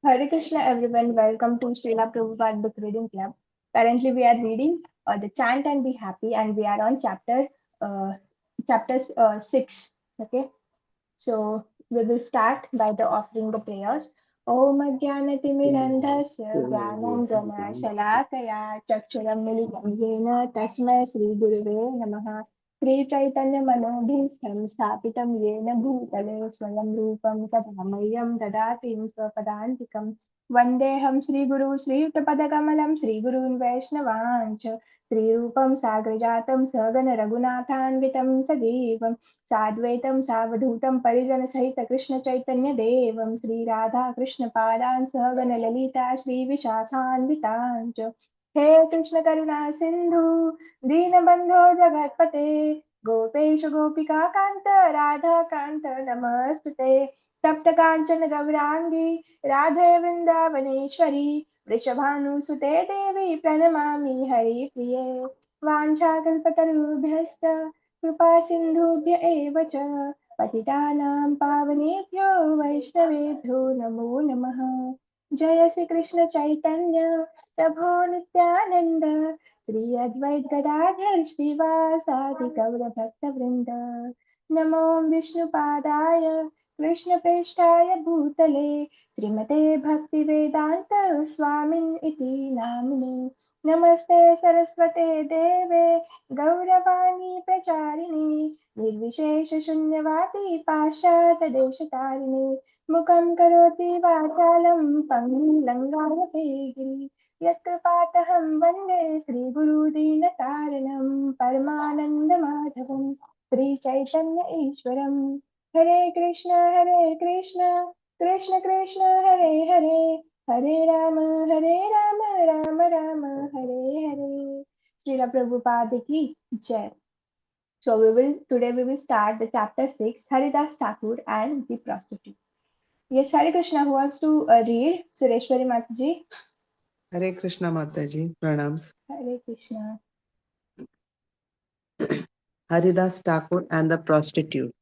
Hare Krishna everyone, welcome to Srila Prabhupada Book Reading Club. Currently we are reading the Chant and Be Happy and we are on uh, chapter 6. Okay, so we will start by the offering the prayers. Om Ajnanatimidandhasya Jnananjana Shalakaya Chakshuram Militam Yena Tasmai Sri Gurave Namaha Sri Chaitanya Manobhishtam Sthapitam Yena Bhutale Swayam Rupam Tadhamayam Dadatim Swapadantikam Vandeham Sri Guru Sri Yuttapadakamalam Sri Gurun Vaishnavancha Sri Rupam Sagrajatam Sagana Raghunathanvitam Sadevam साद्वैतं सावधूतं परिजनसहित Krishna Chaitanya देवं श्री राधा कृष्ण पादान् सहगण ललिता श्री विशाखान्वितांच हे कृष्ण करुणा सिंधु दीनबंधो जगत्पते गोपेश गोपिका कांत राधा कांत नमस्तुते तप्त कांचन गौरांगी राधे वृंदावनेश्वरी वृषभानुसुते देवी प्रणमामि हरिप्रिये वाञ्छाकल्पतरुभ्यश्च कृपा सिन्धुभ्य एव च पतितानां पावनेभ्यो वैष्णवेभ्यो नमो नमः जय श्री कृष्ण चैतन्य प्रभो नित्यानंद श्री अद्वैत गदाधर श्रीवासादि गौर भक्त वृंद नमो विष्णुपादाय कृष्ण प्रेष्ठाय भूतले श्रीमते भक्ति वेदांत स्वामिन् इति नामिने नमस्ते सरस्वते देवे गौरवाणी प्रचारिणे निर्विशेषशून्यवादी पाश्चात्यदेशतारिणे मुखं करोति वाचालं पङ्गुं लङ्घयते गिरि यत्कृपातहं वन्दे श्रीगुरुदीनतारिणं परमानन्दमाधवं श्रीचैतन्य ईश्वरं हरे Krishna Krishna Krishna Hare Hare Hare Ram Ram Ram Hare Hare Srila Prabhupada ki Jai. So we will start the chapter 6, Haridāsa Thākura and the prostitute. Yes, Hare Krishna, who wants to read? Sureshwari Mataji. Hare Krishna Mataji, pranams. Hare Krishna. Haridāsa Thākura and the prostitute.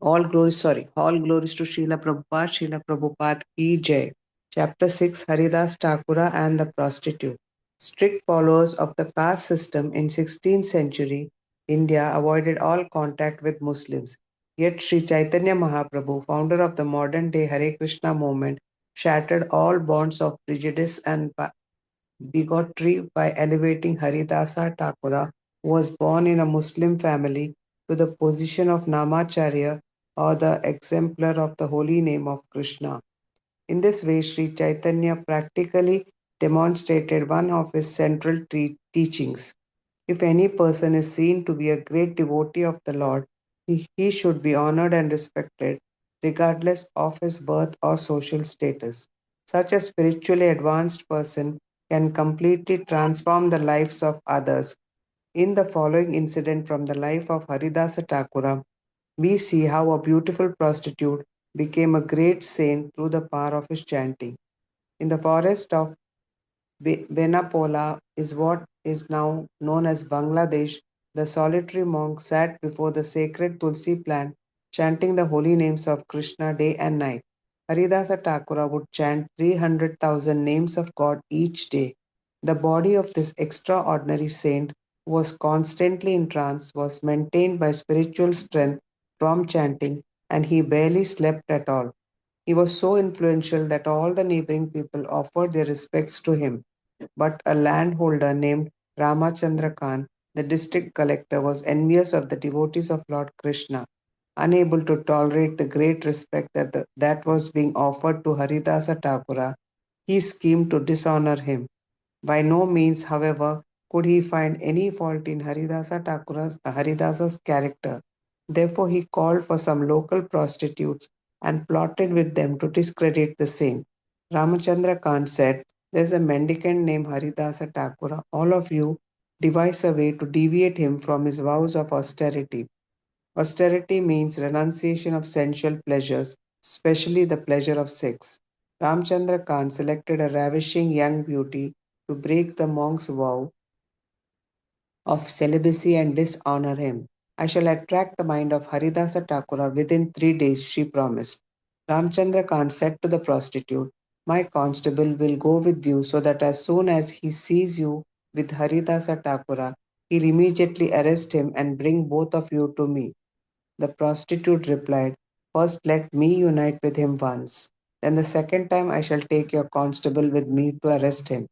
All glories to Srila Prabhupada, Srila Prabhupada ki Jai. Chapter 6, Haridāsa Thākura and the prostitute. Strict followers of the caste system in 16th century India avoided all contact with Muslims. Yet Sri Chaitanya Mahaprabhu, founder of the modern day Hare Krishna movement, shattered all bonds of prejudice and bigotry by elevating Haridasa Thakura, who was born in a Muslim family, to the position of Namacharya or the exemplar of the holy name of Krishna. In this way, Sri Chaitanya practically demonstrated one of his central teachings. If any person is seen to be a great devotee of the Lord, he should be honored and respected regardless of his birth or social status. Such a spiritually advanced person can completely transform the lives of others. In the following incident from the life of Haridasa Thakura, we see how a beautiful prostitute became a great saint through the power of his chanting. In the forest of Benapola is what is now known as Bangladesh. The solitary monk sat before the sacred Tulsi plant, chanting the holy names of Krishna day and night. Haridasa Thakura would chant 300,000 names of God each day. The body of this extraordinary saint, who was constantly in trance, was maintained by spiritual strength from chanting, and he barely slept at all. He was so influential that all the neighboring people offered their respects to him. But a landholder named Ramachandra Khan, the district collector, was envious of the devotees of Lord Krishna. Unable to tolerate the great respect that was being offered to Haridasa Thakura, he schemed to dishonor him. By no means, however, could he find any fault in Haridasa's character. Therefore, he called for some local prostitutes and plotted with them to discredit the saint. Ramachandra Khan said, "There's a mendicant named Haridasa Thakura. All of you devise a way to deviate him from his vows of austerity. Austerity means renunciation of sensual pleasures, especially the pleasure of sex." Ramchandra Khan selected a ravishing young beauty to break the monk's vow of celibacy and dishonor him. "I shall attract the mind of Haridasa Thakura within 3 days," she promised. Ramchandra Khan said to the prostitute, "My constable will go with you so that as soon as he sees you with Haridasa Thākura, he'll immediately arrest him and bring both of you to me." The prostitute replied, "First let me unite with him once. Then the second time I shall take your constable with me to arrest him."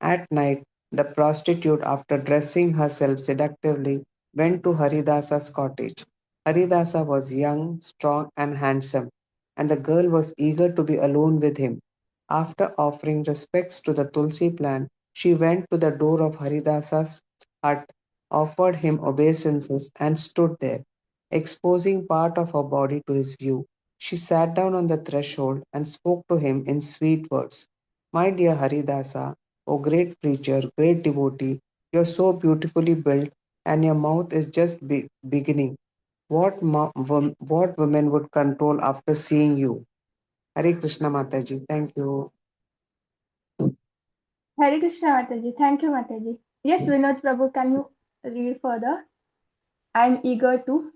At night, the prostitute, after dressing herself seductively, went to Haridasa's cottage. Haridasa was young, strong, and handsome, and the girl was eager to be alone with him. After offering respects to the tulsi plant, she went to the door of Haridasa's hut, offered him obeisances, and stood there. Exposing part of her body to his view, she sat down on the threshold and spoke to him in sweet words. "My dear Haridasa, O great preacher, great devotee, you're so beautifully built, and your mouth is just beginning. What women would control after seeing you?" Hare Krishna Mataji. Thank you. Hare Krishna Mataji. Thank you, Mataji. Yes, Vinod Prabhu, can you read further? I'm eager to.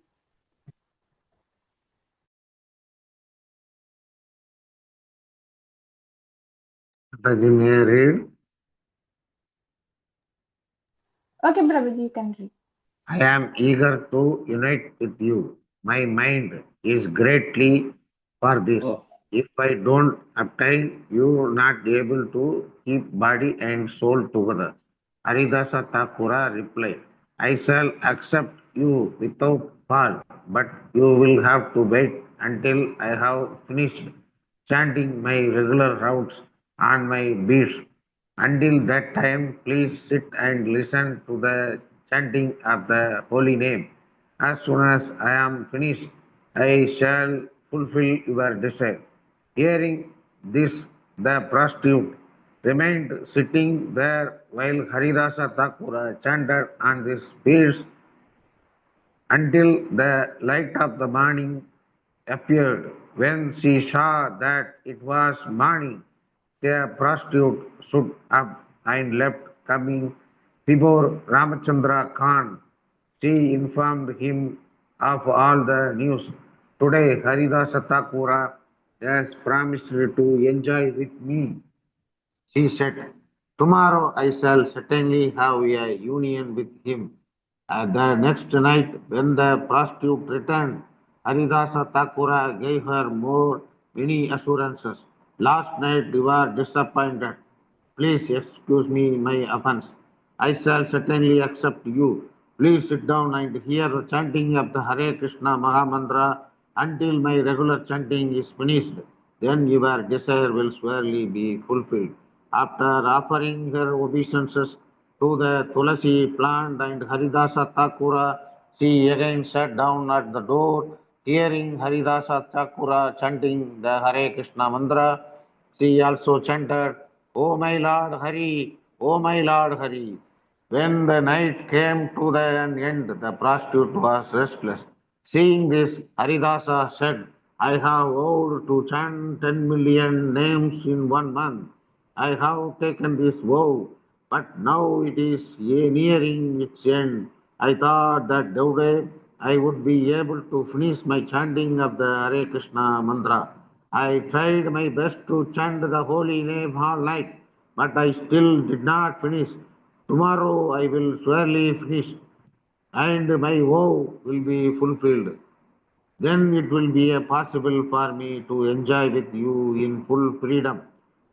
Mataji, may I read? Okay, Prabhuji, you can read. I am eager to unite with you. My mind is greatly for this. If I don't obtain, you are not able to keep body and soul together. Haridasa Thakura replied, I shall accept you without fault, but you will have to wait until I have finished chanting my regular rounds on my beats. Until that time, please sit and listen to the chanting of the holy name. As soon as I am finished, I shall fulfill your desire. Hearing this, the prostitute remained sitting there while Haridasa Thakura chanted on these beats until the light of the morning appeared. When she saw that it was morning, the prostitute stood up and left, coming before Ramachandra Khan. She informed him of all the news. Today, Haridasa Thakura has promised to enjoy with me. She said, tomorrow I shall certainly have a union with him. The next night, when the prostitute returned, Haridasa Thakura gave her many assurances. Last night you were disappointed. Please excuse me my offense. I shall certainly accept you. Please sit down and hear the chanting of the Hare Krishna Mahamantra until my regular chanting is finished. Then your desire will surely be fulfilled. After offering her obeisances to the Tulasi plant and Haridasa Thakura, she again sat down at the door, hearing Haridasa Thakura chanting the Hare Krishna mantra. She also chanted, O my Lord Hari, O my Lord Hari. When the night came to the end, the prostitute was restless. Seeing this, Haridasa said, I have vowed to chant 10 million names in 1 month. I have taken this vow, but now it is nearing its end. I thought that today I would be able to finish my chanting of the Hare Krishna mantra. I tried my best to chant the holy name all night, but I still did not finish. Tomorrow I will surely finish, and my vow will be fulfilled. Then it will be possible for me to enjoy with you in full freedom.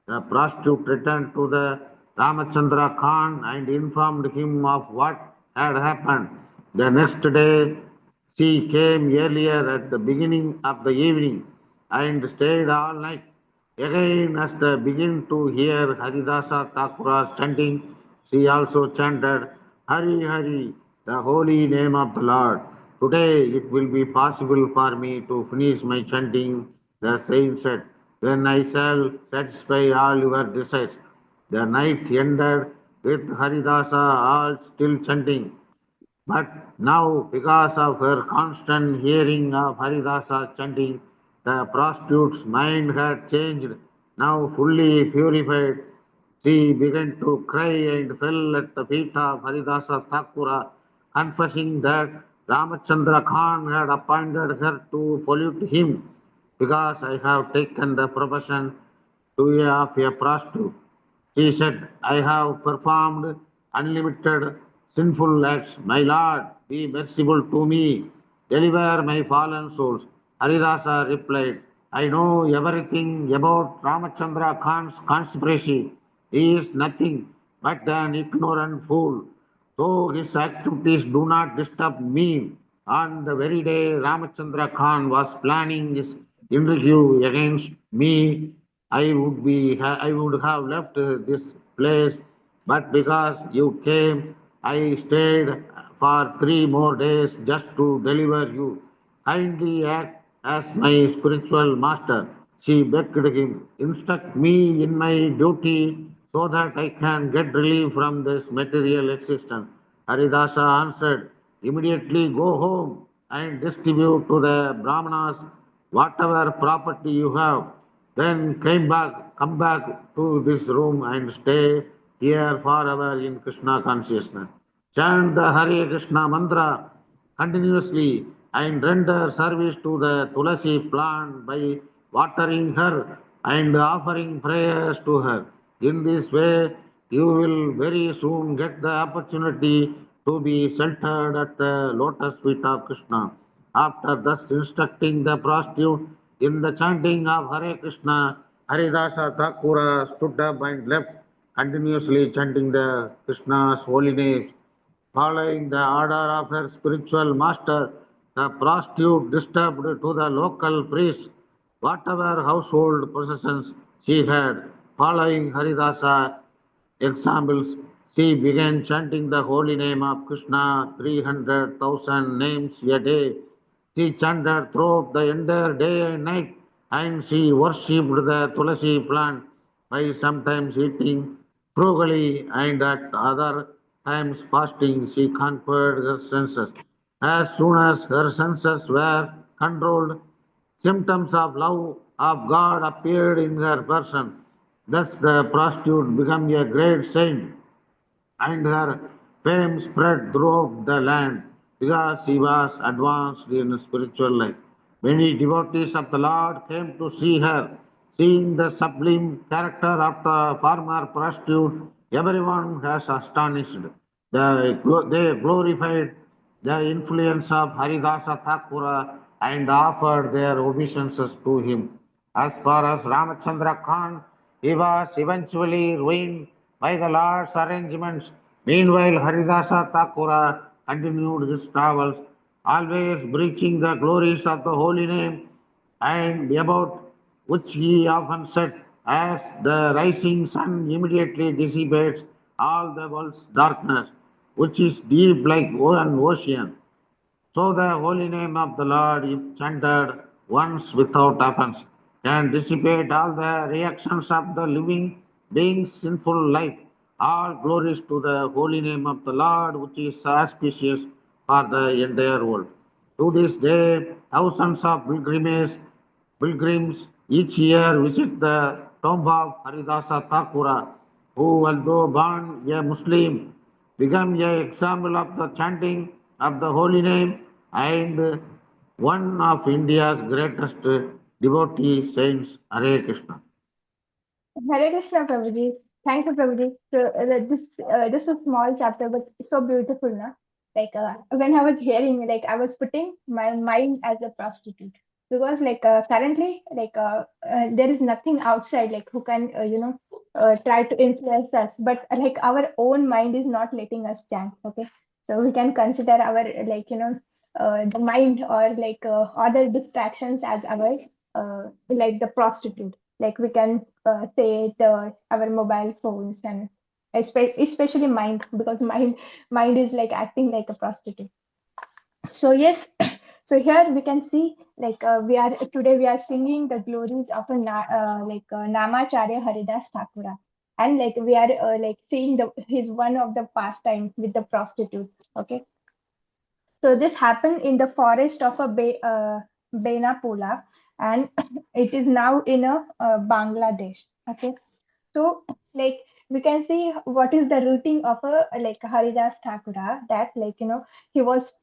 The prostitute returned to the Ramachandra Khan and informed him of what had happened. The next day she came earlier at the beginning of the evening and stayed all night. Again, as they began to hear Haridasa Thakura's chanting, she also chanted, Hari Hari, the holy name of the Lord. Today it will be possible for me to finish my chanting, the saint said. Then I shall satisfy all your desires. The night ended with Haridasa all still chanting. But now, because of her constant hearing of Haridasa chanting, the prostitute's mind had changed. Now fully purified, she began to cry and fell at the feet of Haridasa Thakura, confessing that Ramachandra Khan had appointed her to pollute him. because I have taken the profession of a prostitute. She said, I have performed unlimited sinful acts. My Lord, be merciful to me. Deliver my fallen souls. Haridasa replied, I know everything about Ramachandra Khan's conspiracy. He is nothing but an ignorant fool. Though his activities do not disturb me, on the very day Ramachandra Khan was planning his intrigue against me, I would have left this place, but because you came, I stayed for 3 more days just to deliver you. Kindly act as my spiritual master. She begged him, instruct me in my duty so that I can get relief from this material existence. Haridasa answered, immediately go home and distribute to the Brahmanas whatever property you have. Then come back to this room and stay here forever in Krishna consciousness. Chant the Hare Krishna mantra continuously and render service to the Tulasi plant by watering her and offering prayers to her. In this way, you will very soon get the opportunity to be sheltered at the lotus feet of Krishna. After thus instructing the prostitute in the chanting of Hare Krishna, Haridāsa Thākura stood up and left, continuously chanting the Krishna's holy names. Following the order of her spiritual master, the prostitute disturbed to the local priest whatever household possessions she had. Following Haridasa examples, she began chanting the holy name of Krishna 300,000 names a day. She chanted throughout the entire day and night, and she worshipped the Tulasi plant by sometimes eating frugally and at other times fasting. She conquered her senses. As soon as her senses were controlled, symptoms of love of God appeared in her person. Thus the prostitute became a great saint, and her fame spread throughout the land because she was advanced in spiritual life. Many devotees of the Lord came to see her. Seeing the sublime character of the former prostitute, everyone was astonished. They glorified the influence of Haridāsa Thākura and offered their obeisances to him. As far as Ramachandra Khan, he was eventually ruined by the Lord's arrangements. Meanwhile, Haridasa Thakura continued his travels, always preaching the glories of the holy name, and about which he often said, as the rising sun immediately dissipates all the world's darkness, which is deep like an ocean. So the holy name of the Lord, if chanted once without offense, can dissipate all the reactions of the living being's sinful life. All glories to the holy name of the Lord, which is auspicious for the entire world. To this day, thousands of pilgrims each year visit the tomb of Haridasa Thakura, who, although born a Muslim, became an example of the chanting of the holy name and one of India's greatest devotee saints, Hare Krishna. Hare Krishna, Prabhuji. Thank you, Prabhuji. So this is a small chapter, but so beautiful, na? Like when I was hearing, like I was putting my mind as a prostitute because, like currently, like there is nothing outside, like who can, try to influence us. But like our own mind is not letting us chant. Okay, so we can consider our the mind or like other distractions as our like the prostitute. Like we can say our mobile phones and especially mind because mind is like acting like a prostitute. So yes, so here we can see like we are singing the glories of Namacharya Haridas Thakura, and like we are like seeing the his one of the pastime with the prostitute. Okay, so this happened in the forest of a Benapula, and it is now in a Bangladesh. Okay, so like we can see what is the routing of a like Haridas Thakura, that he was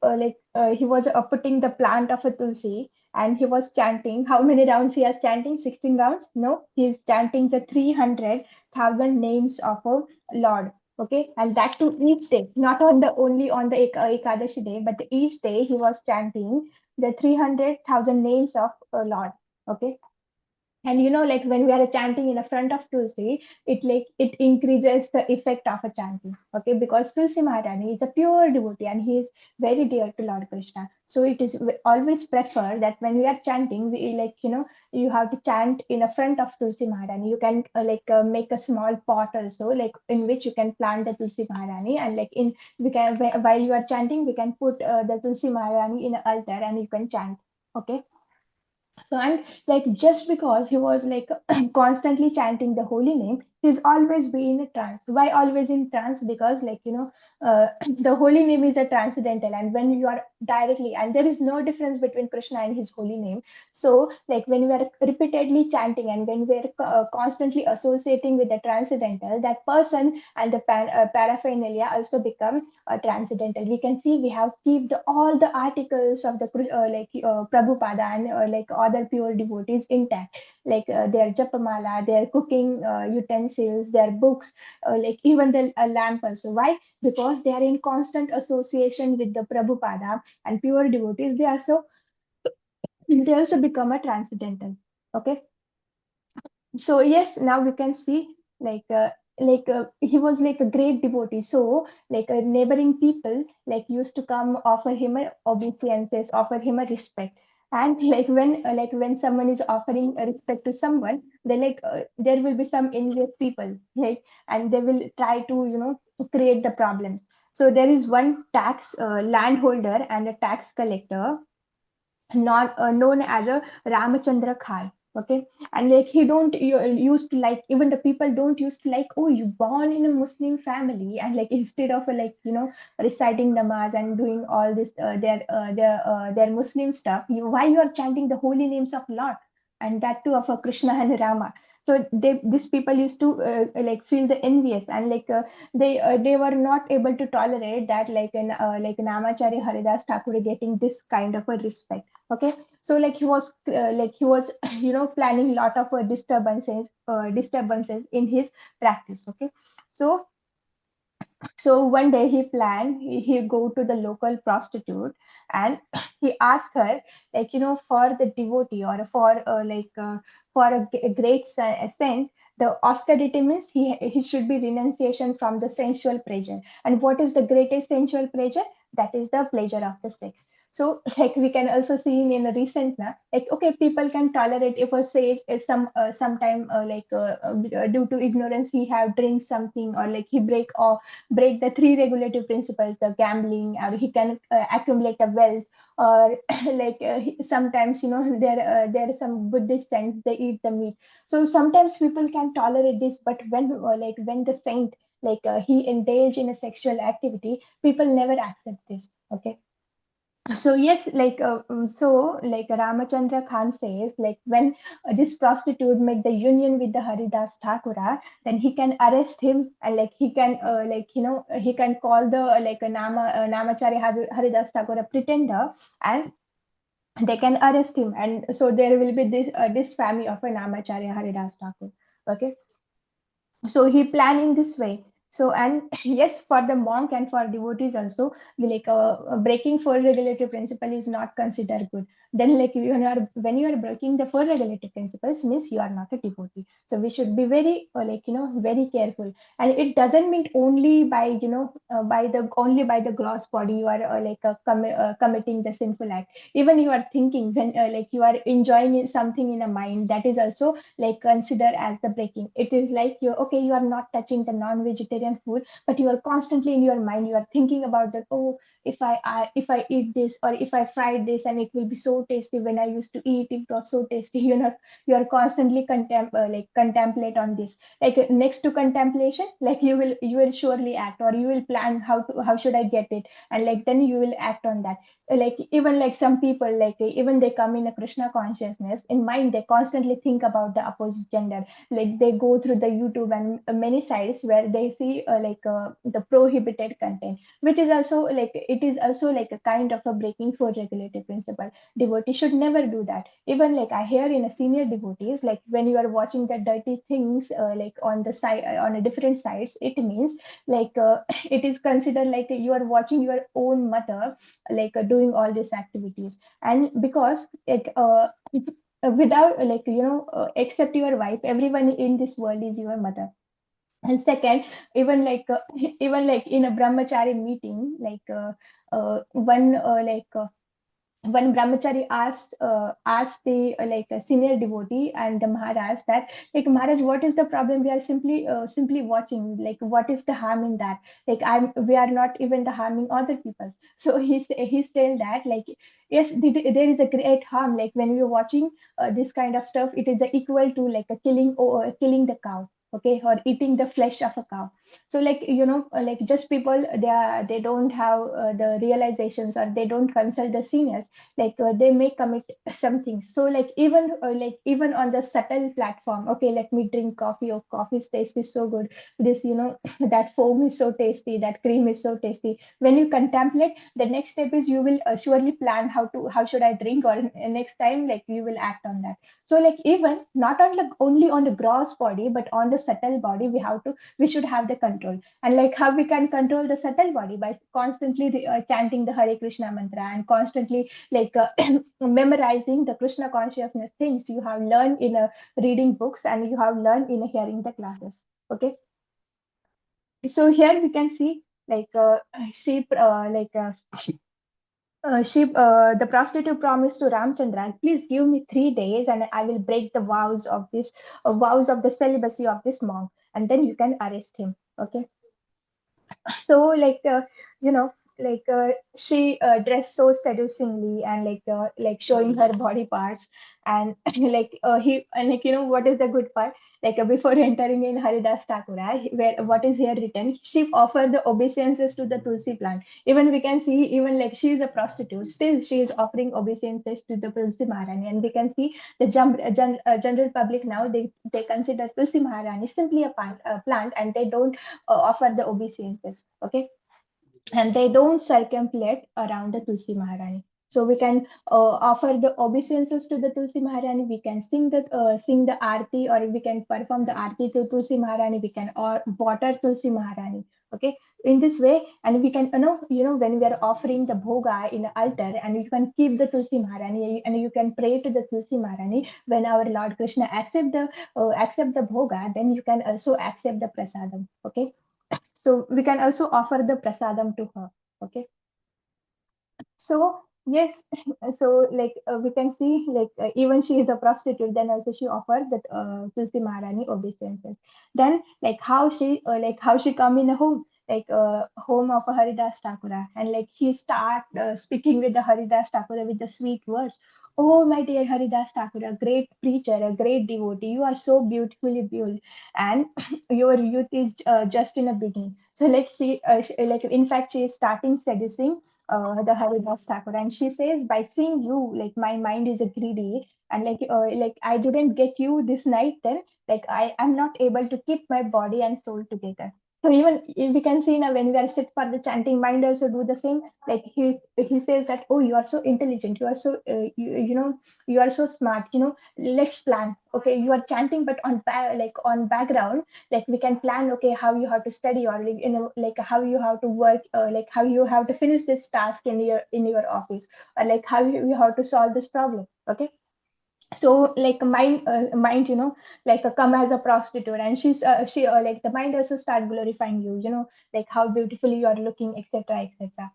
he was putting the plant of a tulsi, and he was chanting. How many rounds he is chanting? 16 rounds? No, he is chanting the 300,000 names of a Lord. Okay, and that to each day, not on the only on the Ekadashi day, but each day he was chanting the 300,000 names of Lord. Okay, and like when we are chanting in the front of Tulsi, it increases the effect of a chanting. Okay, because Tulsi Maharani is a pure devotee and he is very dear to Lord Krishna. So it is always prefer that when we are chanting, we you have to chant in the front of Tulsi Maharani. You can make a small pot also, like in which you can plant the Tulsi Maharani, and like in we can while you are chanting, we can put the Tulsi Maharani in an altar and you can chant. Okay, so, and like just because he was like constantly chanting the holy name, he's always be in a trance. Why always in trance? Because the holy name is a transcendental, and when you are directly, and there is no difference between Krishna and his holy name. So like when we are repeatedly chanting and when we are constantly associating with the transcendental, that person and the paraphernalia also become transcendental. We can see we have kept all the articles of the Prabhupada and like other pure devotees intact, like their japamala, their cooking utensils, their books, like even the lamp also. Why? Because they are in constant association with the Prabhupada and pure devotees. They also become a transcendental. Okay, so yes, now we can see like he was like a great devotee. So like neighboring people used to come offer him a obeisances, offer him a respect. And like when someone is offering a respect to someone, they there will be some envious people, like, and they will try to create the problems. So there is one tax landholder and a tax collector, not known as a Ramachandra Khan. Okay, and like he don't used to like, even the people don't used to like, oh, you born in a Muslim family, and like instead of reciting namaz and doing all this their Muslim stuff, why you are chanting the holy names of Lord, and that too of a Krishna and Rama. So these people used to like feel the envious, and they were not able to tolerate that, like Namacharya Haridāsa Thākura getting this kind of a respect. Okay, so like he was planning a lot of disturbances in his practice. Okay, so one day he planned, he go to the local prostitute, and he asked her, for the devotee, or for a great saint, the austerity means he should be renunciation from the sensual pleasure. And what is the greatest sensual pleasure? That is the pleasure of the sex. So like we can also see in a recent now, like okay, people can tolerate if a sage is sometime due to ignorance he have drink something, or like he break the three regulative principles, the gambling, or he can accumulate a wealth, or sometimes there are some Buddhist saints, they eat the meat. So sometimes people can tolerate this, but when the saint he indulge in a sexual activity, people never accept this. Okay, so yes, like Ramachandra Khan says, like when this prostitute make the union with the Haridāsa Thākura, then he can arrest him, and like he can he can call the a Namacharya Haridāsa Thākura pretender, and they can arrest him, and so there will be this family of a Namacharya Haridāsa Thākura. Okay, so he planned in this way. So, and yes, for the monk and for devotees also, breaking four regulative principle is not considered good. Then like when you are breaking the four regulative principles, means you are not a devotee. So we should be very very careful. And it doesn't mean only by by the gross body you are committing the sinful act. Even you are thinking, when you are enjoying something in a mind, that is also like consider as the breaking. It is like you are not touching the non-vegetarian food, but you are constantly in your mind, you are thinking about that, oh, if I eat this, or if I fried this, and it will be so tasty. When I used to eat, it was so tasty. You are constantly contemplate on this. Like next to contemplation, like you will surely act, or you will plan how should I get it, and like then you will act on that. Like even like some people, even they come in a Krishna consciousness in mind, they constantly think about the opposite gender. Like they go through the YouTube and many sites where they see the prohibited content, which is also like, it is also like a kind of a breaking for regulative principle. devotee should never do that. Even like I hear in a senior devotees, like when you are watching the dirty things like on the side on a different sites, it means like it is considered like you are watching your own mother like doing all these activities. And because like without like except your wife, everyone in this world is your mother. And second, even like even like in a brahmachari meeting, like one brahmachari asked the like a senior devotee and the Maharaj that, like, Maharaj, what is the problem? We are simply watching. Like, what is the harm in that? Like, we are not even the harming other people. So he's saying that, like, yes, there is a great harm. Like when we are watching this kind of stuff, it is equal to like a killing or killing the cow, okay, or eating the flesh of a cow. So like like just people, they don't have the realizations, or they don't consult the seniors, like they may commit some things. So like even on the subtle platform, okay, let me drink coffee, or coffee's taste is so good, this that foam is so tasty, that cream is so tasty. When you contemplate, the next step is you will surely plan how should I drink, or next time like you will act on that. So like even not on the only on the gross body, but on the subtle body, we should have the control. And like how we can control the subtle body by constantly chanting the Hare Krishna mantra, and constantly like memorizing the Krishna consciousness things you have learned in reading books, and you have learned in hearing the classes. Okay, so here we can see like she the prostitute promised to Ramchandra, please give me 3 days and I will break the vows of the celibacy of this monk, and then you can arrest him. Okay, so you know she dressed so seducingly, and like showing her body parts. And like he and like what is the good part, like before entering in Haridāsa Thākura, where what is here written, she offered the obeisances to the tulsi plant. Even we can see, even like she is a prostitute, still she is offering obeisances to the Tulsi Maharani. And we can see the general public now, they consider Tulsi Maharani simply a plant, and they don't offer the obeisances. Okay, and they don't circumambulate around the Tulsi Maharani. So we can offer the obeisances to the Tulsi Maharani. We can sing the arti, or we can perform the arti to Tulsi Maharani. We can or water Tulsi Maharani. Okay, in this way, and we can when we are offering the bhoga in the altar, and you can keep the Tulsi Maharani, and you can pray to the Tulsi Maharani. When our Lord Krishna accept the bhoga, then you can also accept the prasadam. Okay, so we can also offer the prasadam to her. Okay, so yes, so like we can see like even she is a prostitute, then also she offered that Tulsi Maharani obeisances. Then like how she come in a home, like home of a Haridāsa Thākura, and like he start speaking with the Haridāsa Thākura with the sweet words. Oh, my dear Haridāsa Thākura, great preacher, a great devotee, you are so beautifully built, and your youth is just in a beginning. So like in fact she is starting seducing the Haridāsa Thākura, and she says, by seeing you, like my mind is greedy, and like I didn't get you this night, then like I am not able to keep my body and soul together. So even if we can see now, when we are sit for the chanting, mind also do the same. Like he says that, oh, you are so intelligent, you are so you are so smart. Let's plan. Okay, you are chanting, but on background, like we can plan, okay, how you have to study, or like how you have to work, like how you have to finish this task in your office, or like how you have to solve this problem. Okay, so like mind like come as a prostitute, and she like the mind also start glorifying you, like how beautifully you are looking, etc., etc.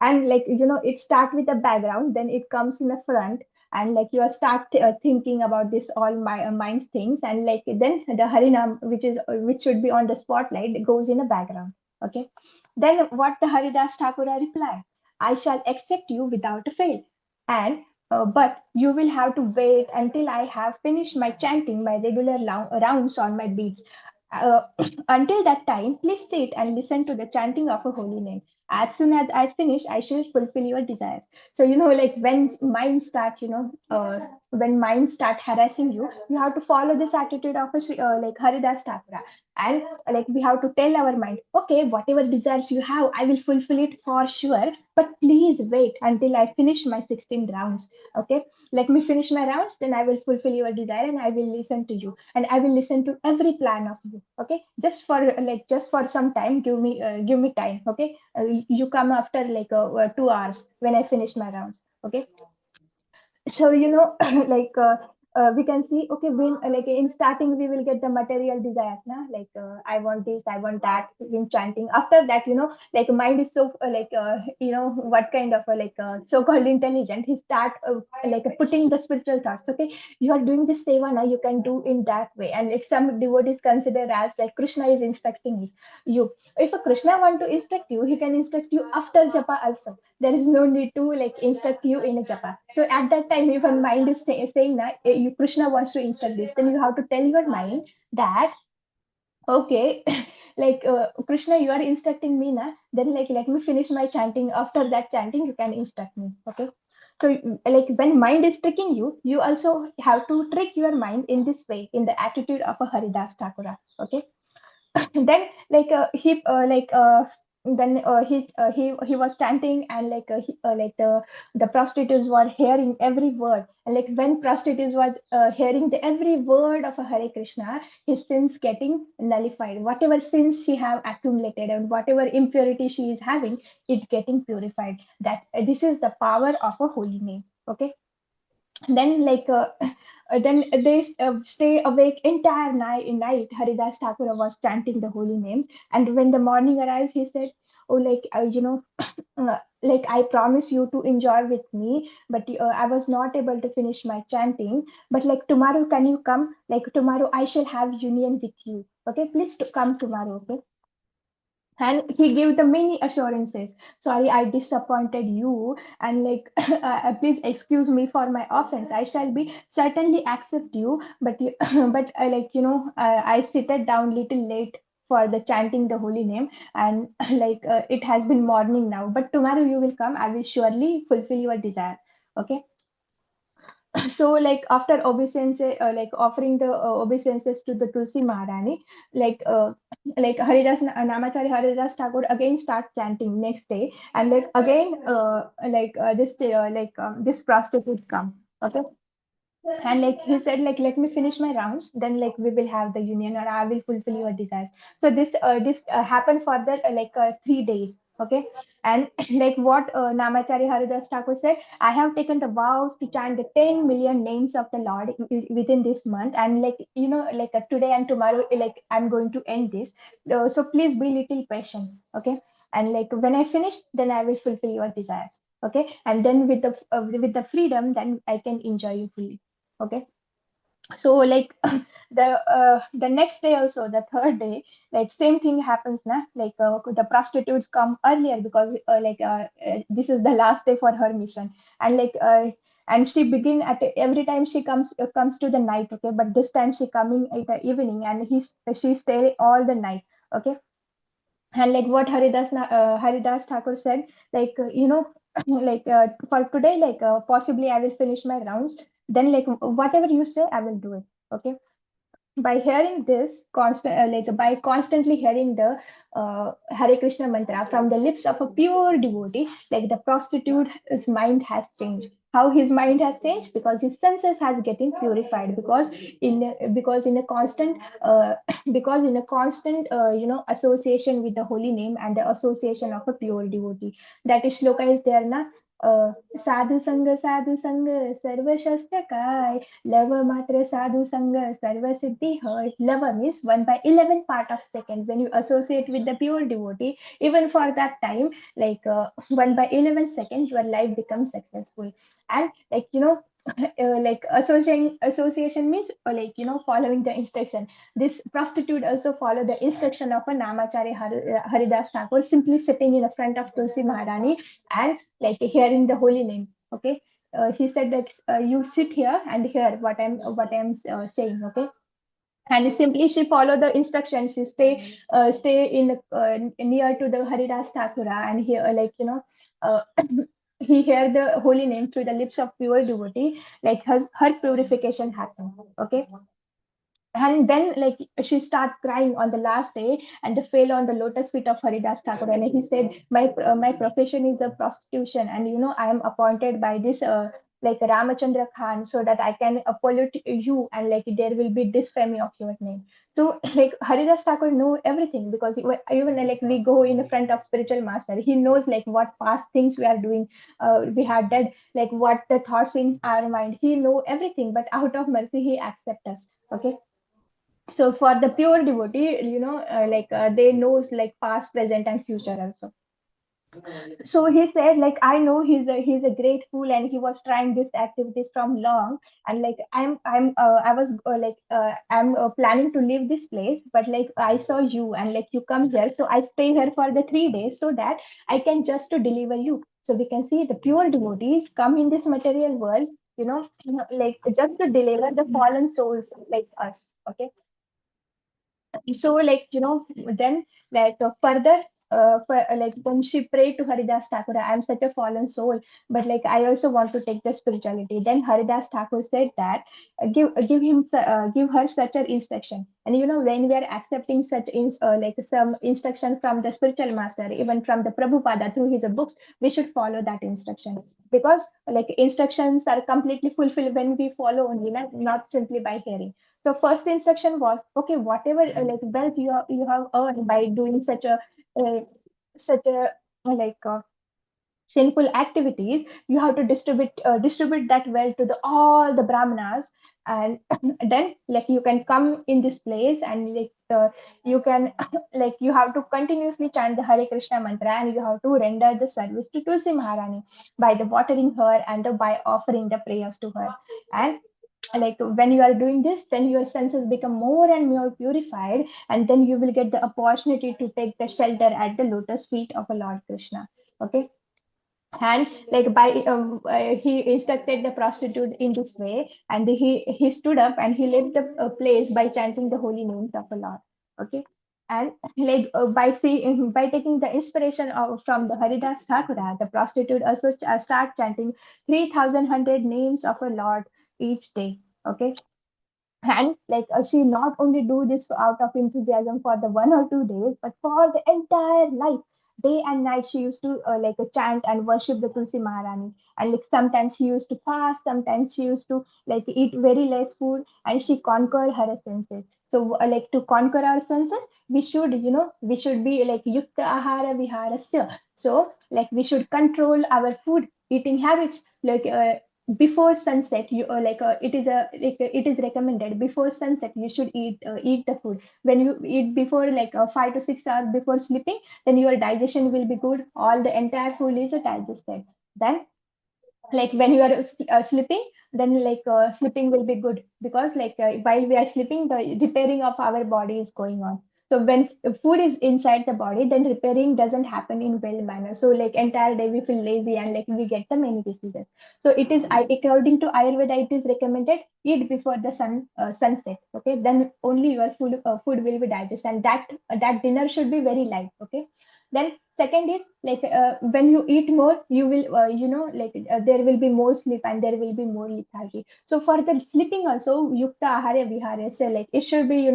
And like it start with the background, then it comes in the front, and like you are start thinking about this all my minds things, and like then the harinam, which should be on the spotlight, goes in the background. Okay, then what the Haridāsa Thākura replied, I shall accept you without a fail, and but you will have to wait until I have finished my chanting, my regular rounds on my beats. uh, until that time, please sit and listen to the chanting of a holy name. As soon as I finish, I shall fulfill your desires. So like when mind start when mind start harassing you, you have to follow this attitude of like Haridāsa Thākura. And like we have to tell our mind, okay, whatever desires you have, I will fulfill it for sure, but please wait until I finish my 16 rounds. Okay, let me finish my rounds, then I will fulfill your desire and I will listen to you and I will listen to every plan of you. Okay, just for some time, give me time. Okay, you come after like 2 hours when I finish my rounds. Okay, so like we can see, okay, when like in starting we will get the material desires na, like I want this, I want that, in chanting. After that, like mind is so what kind of so-called intelligent, he start like putting the spiritual thoughts. Okay, you are doing this seva na, you can do in that way. And like some devotees consider as like Krishna is instructing you. If a Krishna want to instruct you, he can instruct you after japa also. There is no need to like instruct you in a japa. So at that time, if your mind is saying that you Krishna wants to instruct this, then you have to tell your mind that, okay, like Krishna, you are instructing me na, then like let me finish my chanting. After that chanting, you can instruct me. Okay, so like when mind is tricking you, you also have to trick your mind in this way, in the attitude of a Haridāsa Thākura. Okay, then like he like then he was chanting, and like like the prostitutes were hearing every word. And like when prostitutes was hearing the every word of a Hare Krishna, his sins getting nullified. Whatever sins she have accumulated and whatever impurity she is having, it getting purified. That this is the power of a holy name. Okay, then like then they stay awake entire night. Haridas Thakura was chanting the holy names, and when the morning arrives, he said, oh, like like I promise you to enjoy with me, but I was not able to finish my chanting. But like tomorrow, can you come? Like tomorrow I shall have union with you. Okay, please to come tomorrow. Okay, and he gave the many assurances. Sorry, I disappointed you, and like please excuse me for my offense. I shall be certainly accept you, but but I I seated down little late for the chanting the holy name, and like it has been morning now, but tomorrow you will come, I will surely fulfill your desire. Okay, so like after obeisance, like offering the obeisances to the Tulsi Maharani, like Namachari Haridas Thakur again start chanting next day, and like again this prostitute come. Okay, and like he said, like let me finish my rounds, then like we will have the union, or I will fulfill your desires. So this happened for the 3 days. Okay, and like what Namachari Haridas Thakur said, I have taken the vow to chant the 10 million names of the Lord within this month, and like like today and tomorrow, like I'm going to end this. So please be little patient. Okay, and like when I finish, then I will fulfill your desires. Okay, and then with the freedom, then I can enjoy you fully. Okay, so like the next day also, the third day, like same thing happens na, like the prostitutes come earlier because this is the last day for her mission. And like and she begin at every time she comes to the night. Okay, but this time she coming at the evening, and she stay all the night. Okay, and like what Haridas Thakur said, like like for today, like possibly I will finish my rounds, then like whatever you say, I will do it. Okay, by hearing this constant by constantly hearing the Hare Krishna mantra from the lips of a pure devotee, like the prostitute's mind has changed. How his mind has changed? Because his senses has getting purified, because in a constant because in a constant association with the holy name and the association of a pure devotee. That is shloka is there na. Sadhu sanga sarva shastra kai, lava matra sadhu sanga sarva siddhi hai. Lava means 1/11 part of second. When you associate with the pure devotee, even for that time, like 1/11 second, your life becomes successful. And like like association means following the instruction. This prostitute also follow the instruction of a Namachari Haridas Thakur, simply sitting in the front of Tulsi Maharani and like hearing the holy name. Okay, he said that you sit here and hear what I'm saying. Okay, and simply she follow the instructions. She stay in near to the Haridas Thakura, and here uh, he heard the holy name through the lips of pure devotee, like her purification happened. Okay. And then like she started crying on the last day and fell on the lotus feet of Haridāsa Thākura, and he said, my profession is a prostitution, and I am appointed by this like Ramachandra Khan, so that I can pollute you, and like there will be disfamy of your name. So like Haridāsa Thākura know everything, because even like we go in the front of spiritual master, he knows like what past things we are doing, we had done, like what the thoughts in our mind, he know everything, but out of mercy he accept us. Okay. So for the pure devotee, they knows like past, present, and future also. So he said, like, I know he's a great fool, and he was trying these activities from long, and like I'm planning to leave this place, but like I saw you, and like you come here, so I stay here for the 3 days, so that I can just to deliver you. So we can see the pure devotees come in this material world, like just to deliver the fallen souls like us. Okay. So like then like further like when she prayed to Haridāsa Thākura, I'm such a fallen soul, but like I also want to take the spirituality. Then Haridāsa Thākura said that give her such an instruction. And when we are accepting such like some instruction from the spiritual master, even from the Prabhupada through his books, we should follow that instruction, because like instructions are completely fulfilled when we follow only, not simply by hearing. So first instruction was, okay, whatever like wealth you have earned by doing uh, such a like sinful activities, you have to distribute that wealth to the all the brahmanas, and then like you can come in this place, and like you can like you have to continuously chant the Hare Krishna mantra, and you have to render the service to Tulsi Maharani by the watering her, and by offering the prayers to her. And like when you are doing this, then your senses become more and more purified, and then you will get the opportunity to take the shelter at the lotus feet of a Lord Krishna. Okay. And like he instructed the prostitute in this way, and he stood up and he left the place by chanting the holy names of the Lord. Okay. And like by taking the inspiration from the Haridāsa Thākura, the prostitute also start chanting 3,100 names of a Lord each day. Okay. And like she not only do this out of enthusiasm for the 1 or 2 days, but for the entire life, day and night, she used to chant and worship the Tulsi Maharani. And like sometimes she used to fast, sometimes she used to like eat very less food, and she conquered her senses. So like to conquer our senses, we should be like yukta ahara viharasya. So like we should control our food eating habits, like before sunset, you it is recommended before sunset you should eat the food. When you eat before like 5 to 6 hours before sleeping, then your digestion will be good, all the entire food is digested. Then like when you are sleeping, then like sleeping will be good, because like while we are sleeping, the repairing of our body is going on. So when food is inside the body, then repairing doesn't happen in well manner, so like entire day we feel lazy, and like we get the many diseases. So it is according to Ayurveda, it is recommended eat before the sunset. Okay. Then only your food will be digested, and that dinner should be very light. Okay. Then second is like when you eat more, you will there will be more sleep, and there will be more lethargy. So for the sleeping also, yukta ahara vihara, so like it should be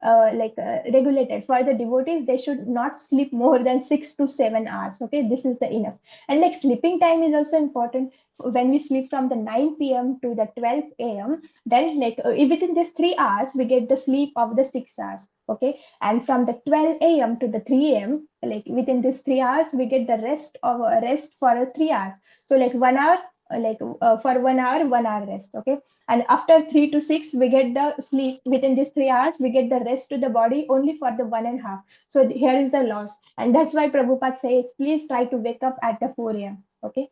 regulated. For the devotees, they should not sleep more than 6 to 7 hours. Okay, this is the enough. And like sleeping time is also important. When we sleep from the 9 p.m. to the 12 a.m., then like within this 3 hours we get the sleep of the 6 hours. Okay. And from the 12 a.m. to the 3 a.m., like within this 3 hours, we get the rest for 3 hours. So like 1 hour, for 1 hour, 1 hour rest. Okay. And after 3 to 6, we get the sleep. Within these 3 hours, we get the rest to the body only for the 1.5. So here is the loss. And that's why Prabhupada says, please try to wake up at the 4 a.m. Okay.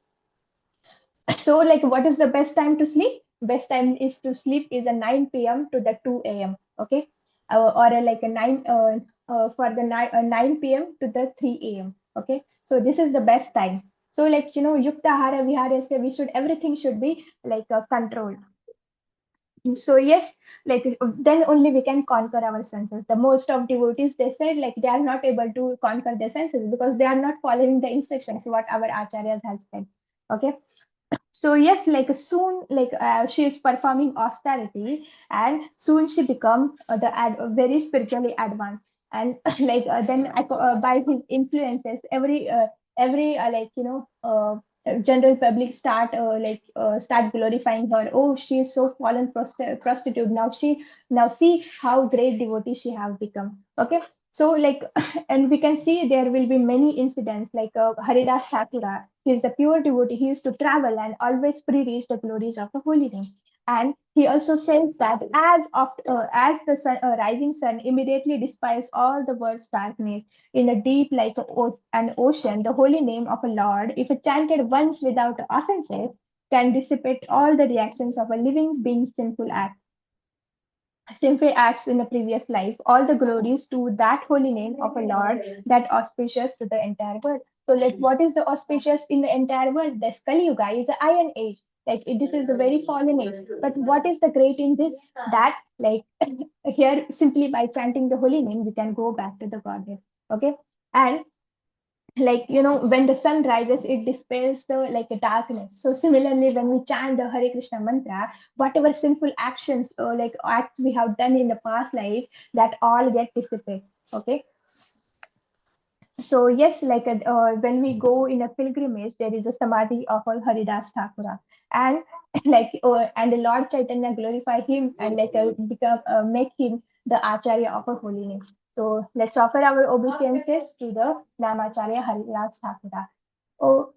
So like what is the best time to sleep? Best time is to sleep is a 9 p.m. to the 2 a.m. Okay. Or like a 9 p.m. to the 3 a.m. Okay. So this is the best time. So like yukta hara vihara, say we should, everything should be like controlled. So yes, like then only we can conquer our senses. The most of devotees, they said like they are not able to conquer their senses because they are not following the instructions what our acharyas has said. Okay. So yes, like soon, like she is performing austerity, and soon she become very spiritually advanced, and like then by his influences, every like general public start glorifying her. Oh, she is so fallen prostitute. Now see how great devotee she have become. Okay. So like and we can see there will be many incidents like Haridāsa Thākura. He is the pure devotee. He used to travel and always preach the glories of the holy name. And he also says that as the rising sun immediately dispels all the world's darkness in a deep like an ocean, the holy name of a Lord, if chanted once without offenses, can dissipate all the reactions of a living being's sinful acts in a previous life, all the glories to that holy name of a Lord that auspicious to the entire world. So, like, what is the auspicious in the entire world? The Kali Yuga is the Iron Age. Like, this is the very fallen age. But what is the great in this? That, like, here simply by chanting the holy name, we can go back to the Godhead. Okay, and like when the sun rises it dispels the like a darkness. So similarly when we chant the Hare Krishna mantra, whatever sinful actions or like acts we have done in the past life, that all get dissipated. Okay. So yes, like when we go in a pilgrimage, there is a samadhi of Haridāsa Thākura, and like and the Lord Chaitanya glorify him and like become make him the Acharya of a holy name. So let's offer our obeisances to the Namacharya Haridāsa Thākura. Oh,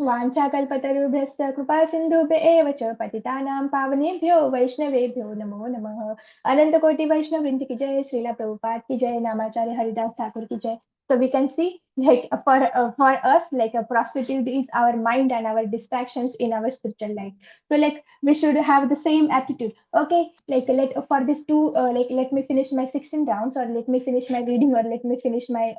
वाञ्छाकल्पतरुभ्यश्च कृपा सिन्धुभ्य एव च पतितानां पावनेभ्यो वैष्णवेभ्यो नमो नमः. अनंत कोटि वैष्णव वृंद की जय. श्रीला प्रभुपाद की जय. नामाचार्य हरिदास ठाकुर की जय. So we can see like for us like a prostitute is our mind and our distractions in our spiritual life. So like we should have the same attitude. Okay, like let for this two like let me finish my 16 rounds, or let me finish my reading, or let me finish my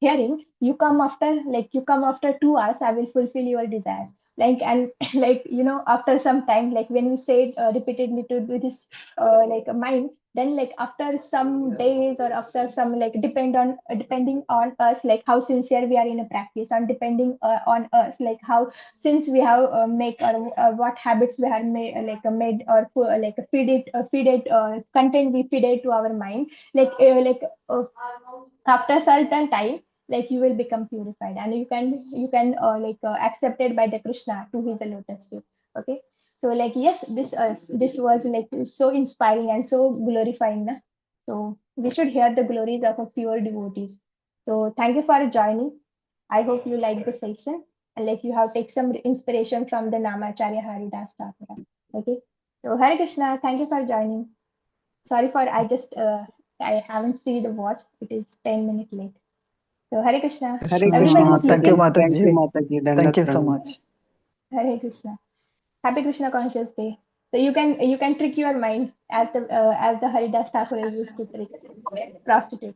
hearing. You come after 2 hours, I will fulfill your desires. Like and like after some time, like when you say it repeatedly to do this like a mind, then like after some days or after some like depending on us, like how sincere we are in a practice, and depending on us, like how since we have make or what habits we have made made or feed it content we feed it to our mind, after certain time, like you will become purified, and you can accepted by the Krishna to his lotus feet. Okay. So like yes, this was like so inspiring and so glorifying, na? So we should hear the glories of a pure devotees. So thank you for joining. I hope you like the session, and like you have take some inspiration from the Namacharya Haridāsa Thākura. Okay. So Hare Krishna, thank you for joining. Sorry for I haven't seen the watch. It is 10 minutes late. So Hare Krishna. Hare Everybody Krishna. speak Thank you, in Thank you, Mataji. Mataji. Thank Dandat you so Pranam. much. Hare Krishna. Happy Krishna Conscious Day. So you can trick your mind as the Haridas Thakur used to trick prostitute.